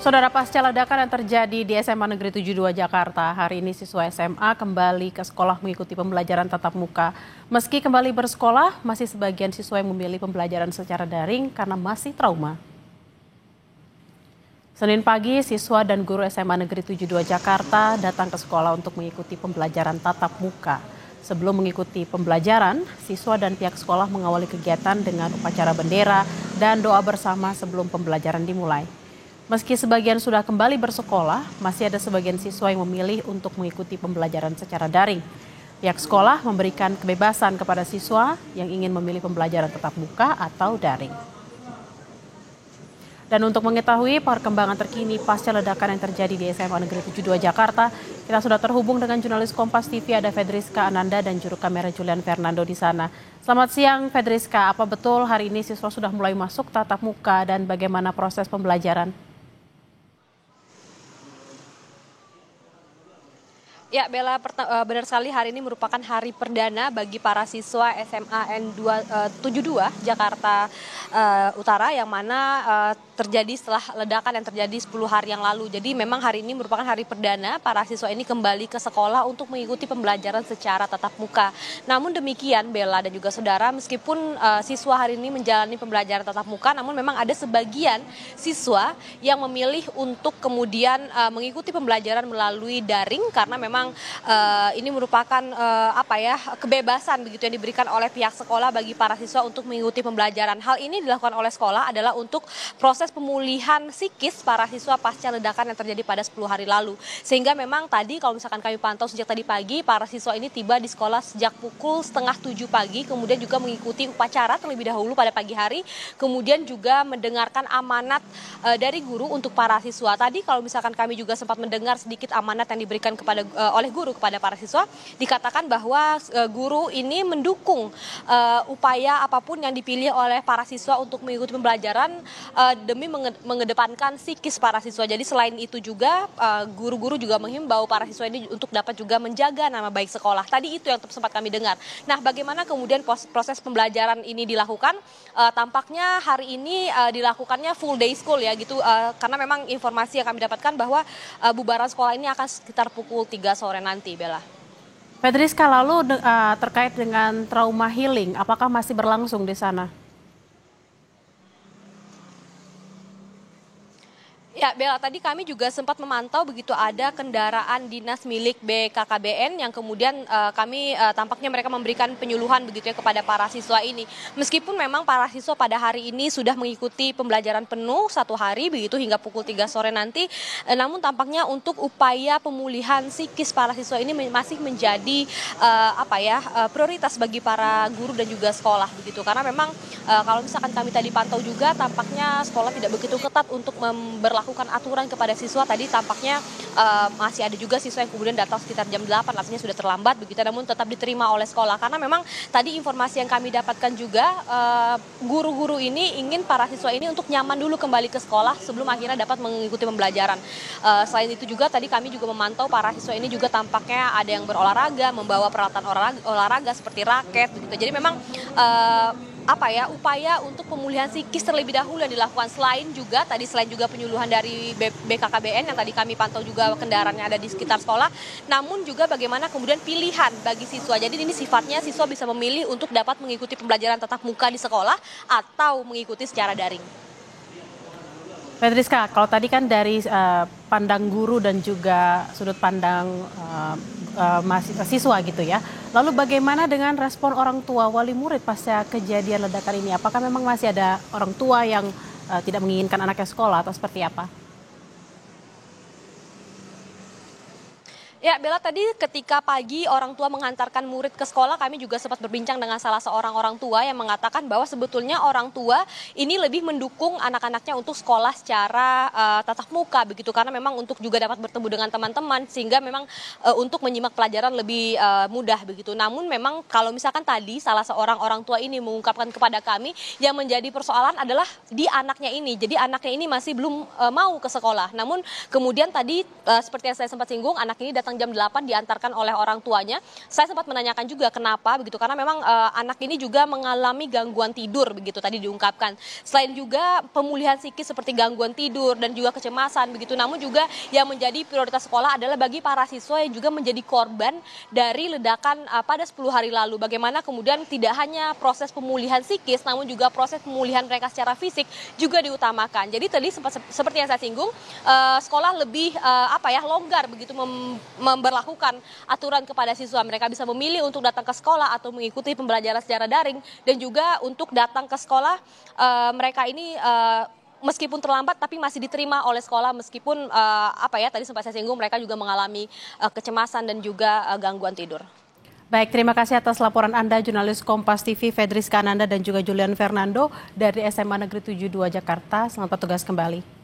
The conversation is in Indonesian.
Saudara, pasca ledakan yang terjadi di SMA Negeri 72 Jakarta, hari ini siswa SMA kembali ke sekolah mengikuti pembelajaran tatap muka. Meski kembali bersekolah, masih sebagian siswa yang memilih pembelajaran secara daring karena masih trauma. Senin pagi, siswa dan guru SMA Negeri 72 Jakarta datang ke sekolah untuk mengikuti pembelajaran tatap muka. Sebelum mengikuti pembelajaran, siswa dan pihak sekolah mengawali kegiatan dengan upacara bendera dan doa bersama sebelum pembelajaran dimulai. Meski sebagian sudah kembali bersekolah, masih ada sebagian siswa yang memilih untuk mengikuti pembelajaran secara daring. Pihak sekolah memberikan kebebasan kepada siswa yang ingin memilih pembelajaran tatap muka atau daring. Dan untuk mengetahui perkembangan terkini pasca ledakan yang terjadi di SMA Negeri 72 Jakarta, kita sudah terhubung dengan jurnalis Kompas TV ada Fedriska Ananda dan juru kamera Julian Fernando di sana. Selamat siang Fedriska, apa betul hari ini siswa sudah mulai masuk tatap muka dan bagaimana proses pembelajaran? Ya, Bella, benar sekali hari ini merupakan hari perdana bagi para siswa SMA N72 Jakarta Utara yang mana terjadi setelah ledakan yang terjadi 10 hari yang lalu. Jadi memang hari ini merupakan hari perdana para siswa ini kembali ke sekolah untuk mengikuti pembelajaran secara tatap muka. Namun demikian, Bella dan juga saudara, meskipun siswa hari ini menjalani pembelajaran tatap muka, namun memang ada sebagian siswa yang memilih untuk kemudian mengikuti pembelajaran melalui daring karena memang ini merupakan kebebasan begitu yang diberikan oleh pihak sekolah bagi para siswa untuk mengikuti pembelajaran. Hal ini dilakukan oleh sekolah adalah untuk proses pemulihan psikis para siswa pasca ledakan yang terjadi pada 10 hari lalu. Sehingga memang tadi kalau misalkan kami pantau sejak tadi pagi, para siswa ini tiba di sekolah sejak pukul 6:30 pagi, kemudian juga mengikuti upacara terlebih dahulu pada pagi hari, kemudian juga mendengarkan amanat dari guru untuk para siswa. Tadi kalau misalkan kami juga sempat mendengar sedikit amanat yang diberikan oleh guru kepada para siswa, dikatakan bahwa guru ini mendukung upaya apapun yang dipilih oleh para siswa untuk mengikuti pembelajaran demi mengedepankan psikis para siswa. Jadi selain itu juga guru-guru juga menghimbau para siswa ini untuk dapat juga menjaga nama baik sekolah. Tadi itu yang sempat kami dengar. Nah, bagaimana kemudian proses pembelajaran ini dilakukan? Tampaknya hari ini dilakukannya full day school ya gitu, karena memang informasi yang kami dapatkan bahwa bubaran sekolah ini akan sekitar pukul 3 sore nanti, Bella. Fedriska, lalu terkait dengan trauma healing, apakah masih berlangsung di sana? Ya, Bella, tadi kami juga sempat memantau begitu ada kendaraan dinas milik BKKBN yang kemudian tampaknya mereka memberikan penyuluhan begitu ya kepada para siswa ini. Meskipun memang para siswa pada hari ini sudah mengikuti pembelajaran penuh 1 hari begitu hingga pukul 3 sore nanti, namun tampaknya untuk upaya pemulihan psikis para siswa ini masih menjadi prioritas bagi para guru dan juga sekolah begitu. Karena memang kalau misalkan kami tadi pantau juga tampaknya sekolah tidak begitu ketat untuk memberlakukan aturan kepada siswa. Tadi tampaknya masih ada juga siswa yang kemudian datang sekitar jam 8, artinya sudah terlambat begitu, namun tetap diterima oleh sekolah. Karena memang tadi informasi yang kami dapatkan juga guru-guru ini ingin para siswa ini untuk nyaman dulu kembali ke sekolah sebelum akhirnya dapat mengikuti pembelajaran. Selain itu juga tadi kami juga memantau para siswa ini juga tampaknya ada yang berolahraga, membawa peralatan olahraga seperti raket begitu. Jadi memang upaya untuk pemulihan psikis terlebih dahulu yang dilakukan. Selain juga penyuluhan dari BKKBN yang tadi kami pantau juga kendaraannya ada di sekitar sekolah, namun juga bagaimana kemudian pilihan bagi siswa. Jadi ini sifatnya siswa bisa memilih untuk dapat mengikuti pembelajaran tatap muka di sekolah atau mengikuti secara daring. Fedriska, kalau tadi kan dari pandang guru dan juga sudut pandang siswa gitu ya. Lalu bagaimana dengan respon orang tua wali murid pasca kejadian ledakan ini? Apakah memang masih ada orang tua yang tidak menginginkan anaknya sekolah atau seperti apa? Ya, Bella, tadi ketika pagi orang tua mengantarkan murid ke sekolah, kami juga sempat berbincang dengan salah seorang orang tua yang mengatakan bahwa sebetulnya orang tua ini lebih mendukung anak-anaknya untuk sekolah secara tatap muka begitu, karena memang untuk juga dapat bertemu dengan teman-teman sehingga memang untuk menyimak pelajaran lebih mudah begitu. Namun memang kalau misalkan tadi salah seorang orang tua ini mengungkapkan kepada kami yang menjadi persoalan adalah di anaknya ini. Jadi anaknya ini masih belum mau ke sekolah. Namun kemudian tadi seperti yang saya sempat singgung, anak ini datang datang jam 8 diantarkan oleh orang tuanya. Saya sempat menanyakan juga kenapa begitu, karena memang anak ini juga mengalami gangguan tidur begitu tadi diungkapkan. Selain juga pemulihan psikis seperti gangguan tidur dan juga kecemasan begitu. Namun juga yang menjadi prioritas sekolah adalah bagi para siswa yang juga menjadi korban dari ledakan pada 10 hari lalu. Bagaimana kemudian tidak hanya proses pemulihan psikis namun juga proses pemulihan mereka secara fisik juga diutamakan. Jadi tadi seperti yang saya singgung, sekolah lebih longgar begitu memberlakukan aturan kepada siswa. Mereka bisa memilih untuk datang ke sekolah atau mengikuti pembelajaran secara daring, dan juga untuk datang ke sekolah mereka ini meskipun terlambat tapi masih diterima oleh sekolah, meskipun tadi sempat saya singgung mereka juga mengalami kecemasan dan juga gangguan tidur. Baik, terima kasih atas laporan Anda, jurnalis Kompas TV Fedriska Ananda dan juga Julian Fernando dari SMA Negeri 72 Jakarta. Selamat bertugas kembali.